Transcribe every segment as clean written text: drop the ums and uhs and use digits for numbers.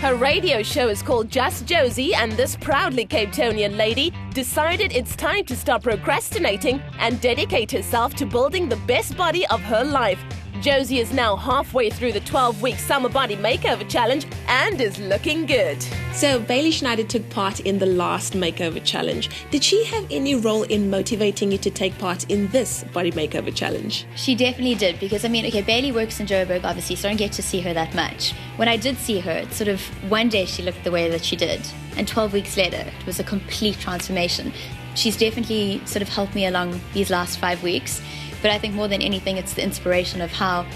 Her radio show is called Just Josie, and this proudly Cape Townian lady decided it's time to stop procrastinating and dedicate herself to building the best body of her life. Josie is now halfway through the 12-week Summer Body Makeover Challenge and is looking good. So Bailey Schneider took part in the last Makeover Challenge. Did she have any role in motivating you to take part in this Body Makeover Challenge? She definitely did, because Bailey works in Joburg, obviously, so I don't get to see her that much. When I did see her, it's sort of one day she looked the way that she did, and 12 weeks later, it was a complete transformation. She's definitely sort of helped me along these last 5 weeks. But I think more than anything, it's the inspiration of how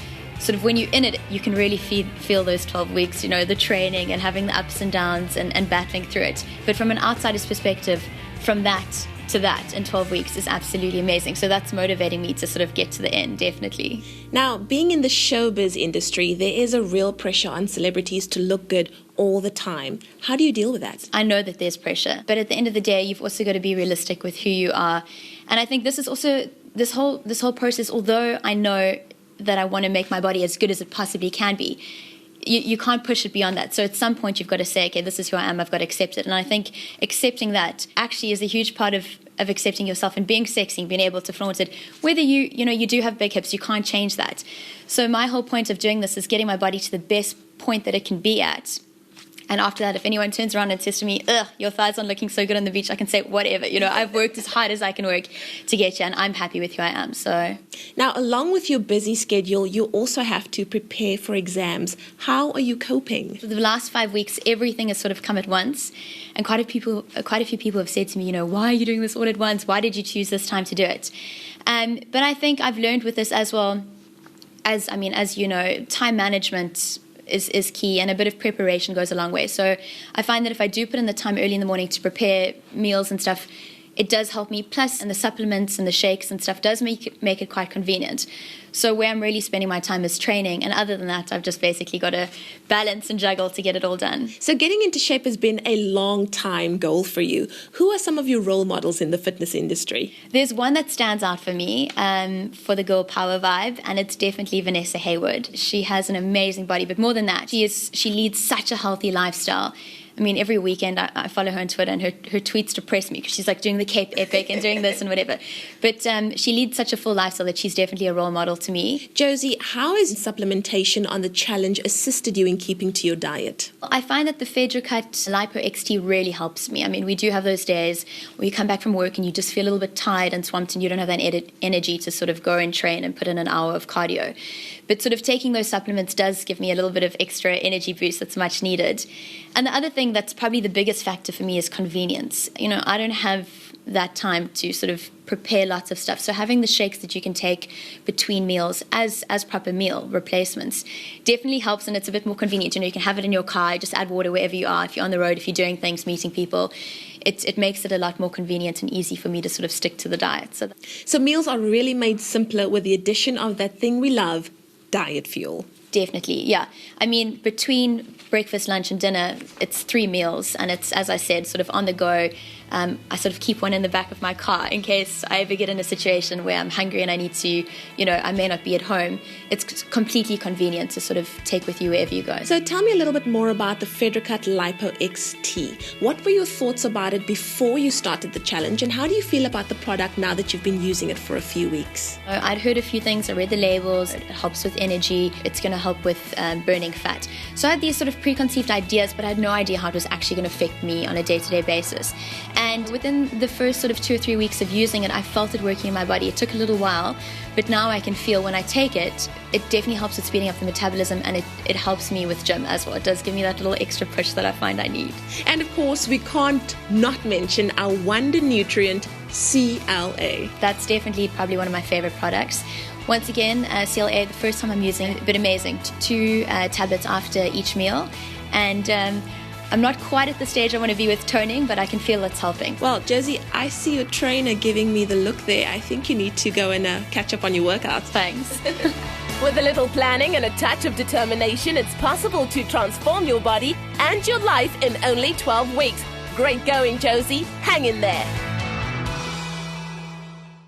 sort of when you're in it, you can really feel those 12 weeks, the training and having the ups and downs and battling through it. But from an outsider's perspective, from that to that in 12 weeks is absolutely amazing. So that's motivating me to sort of get to the end, definitely. Now, being in the showbiz industry, there is a real pressure on celebrities to look good all the time. How do you deal with that? I know that there's pressure, but at the end of the day, you've also got to be realistic with who you are. And I think this is also this whole process, although I know that I want to make my body as good as it possibly can be, you can't push it beyond that. So at some point you've got to say, okay, this is who I am, I've got to accept it. And I think accepting that actually is a huge part of accepting yourself and being sexy and being able to flaunt it. Whether you do have big hips, you can't change that. So my whole point of doing this is getting my body to the best point that it can be at. And after that, if anyone turns around and says to me, ugh, your thighs aren't looking so good on the beach, I can say, whatever. I've worked as hard as I can work to get here, and I'm happy with who I am. So now, along with your busy schedule, you also have to prepare for exams. How are you coping? For the last 5 weeks, everything has sort of come at once. And quite a few people have said to me, why are you doing this all at once? Why did you choose this time to do it? But I think I've learned with this as well, as time management is key, and a bit of preparation goes a long way. So I find that if I do put in the time early in the morning to prepare meals and stuff, it does help me. Plus, and the supplements and the shakes and stuff does make it quite convenient. So where I'm really spending my time is training, and other than that, I've just basically got to balance and juggle to get it all done. So getting into shape has been a long time goal for you. Who are some of your role models in the fitness industry? There's one that stands out for me for the girl power vibe, and it's definitely Vanessa Hayward. She has an amazing body, but more than that, she leads such a healthy lifestyle. Every weekend I follow her on Twitter, and her tweets depress me because she's like doing the Cape Epic and doing this and whatever. But she leads such a full lifestyle that she's definitely a role model to me. Josie, how has supplementation on the challenge assisted you in keeping to your diet? I find that the Fedricut Lipo XT really helps me. We do have those days where you come back from work and you just feel a little bit tired and swamped, and you don't have that energy to sort of go and train and put in an hour of cardio. But sort of taking those supplements does give me a little bit of extra energy boost that's much needed. And the other thing that's probably the biggest factor for me is convenience. I don't have that time to sort of prepare lots of stuff. So having the shakes that you can take between meals as proper meal replacements definitely helps, and it's a bit more convenient. You can have it in your car, just add water wherever you are. If you're on the road, if you're doing things, meeting people, it makes it a lot more convenient and easy for me to sort of stick to the diet. So meals are really made simpler with the addition of that thing we love, diet fuel. Definitely, yeah. Between breakfast, lunch, and dinner, it's 3 meals, and it's, as I said, sort of on the go. I sort of keep one in the back of my car in case I ever get in a situation where I'm hungry and I need to, I may not be at home. It's completely convenient to sort of take with you wherever you go. So tell me a little bit more about the Fedricut Lipo XT. What were your thoughts about it before you started the challenge, and how do you feel about the product now that you've been using it for a few weeks? I'd heard a few things. I read the labels. It helps with energy. It's going to help with burning fat. So I had these sort of preconceived ideas, but I had no idea how it was actually going to affect me on a day-to-day basis. And within the first sort of 2 or 3 weeks of using it, I felt it working in my body. It took a little while, but now I can feel when I take it, it definitely helps with speeding up the metabolism, and it helps me with gym as well. It does give me that little extra push that I find I need. And of course, we can't not mention our wonder nutrient, CLA. That's definitely probably one of my favorite products. Once again, CLA, the first time I'm using it, but amazing. 2 tablets after each meal, and I'm not quite at the stage I want to be with toning, but I can feel it's helping. Well, Josie, I see your trainer giving me the look there. I think you need to go and catch up on your workouts. Thanks. With a little planning and a touch of determination, it's possible to transform your body and your life in only 12 weeks. Great going, Josie. Hang in there.